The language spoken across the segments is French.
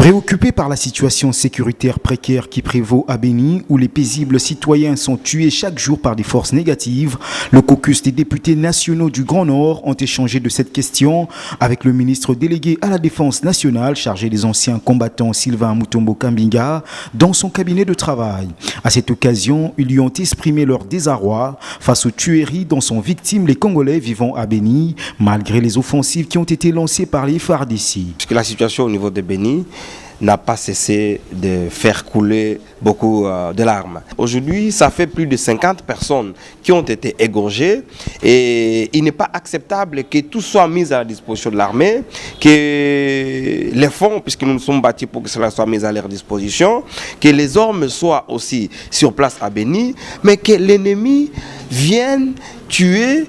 Préoccupé par la situation sécuritaire précaire qui prévaut à Béni, où les paisibles citoyens sont tués chaque jour par des forces négatives, le caucus des députés nationaux du Grand Nord ont échangé de cette question avec le ministre délégué à la Défense nationale chargé des anciens combattants Sylvain Mutombo Kambinga dans son cabinet de travail. À cette occasion, ils lui ont exprimé leur désarroi face aux tueries dont sont victimes les Congolais vivant à Béni, malgré les offensives qui ont été lancées par les FARDC. Parce que la situation au niveau de Béni n'a pas cessé de faire couler beaucoup de larmes. Aujourd'hui, ça fait plus de 50 personnes qui ont été égorgées et il n'est pas acceptable que tout soit mis à la disposition de l'armée, que les fonds, puisque nous nous sommes bâtis pour que cela soit mis à leur disposition, que les armes soient aussi sur place à Béni, mais que l'ennemi vienne tuer,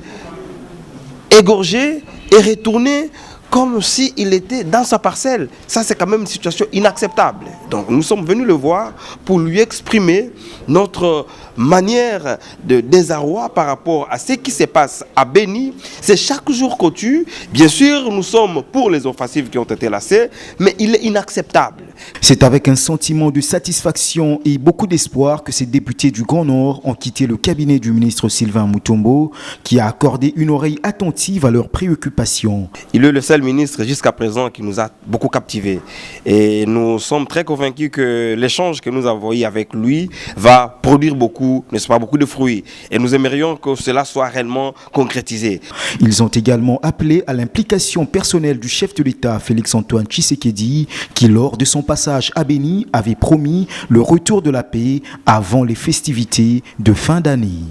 égorger et retourner comme s'il était dans sa parcelle. Ça, c'est quand même une situation inacceptable. Donc, nous sommes venus le voir pour lui exprimer notre manière de désarroi par rapport à ce qui se passe à Béni. C'est chaque jour qu'on tue. Bien sûr, nous sommes pour les offensives qui ont été lancées, mais il est inacceptable. C'est avec un sentiment de satisfaction et beaucoup d'espoir que ces députés du Grand Nord ont quitté le cabinet du ministre Sylvain Mutombo, qui a accordé une oreille attentive à leurs préoccupations. Il est le seul ministre jusqu'à présent qui nous a beaucoup captivés. Et nous sommes très convaincus que l'échange que nous avons eu avec lui va produire beaucoup, n'est-ce pas, beaucoup de fruits. Et nous aimerions que cela soit réellement concrétisé. Ils ont également appelé à l'implication personnelle du chef de l'État, Félix-Antoine Tshisekedi, qui lors de son passage à Béni avait promis le retour de la paix avant les festivités de fin d'année.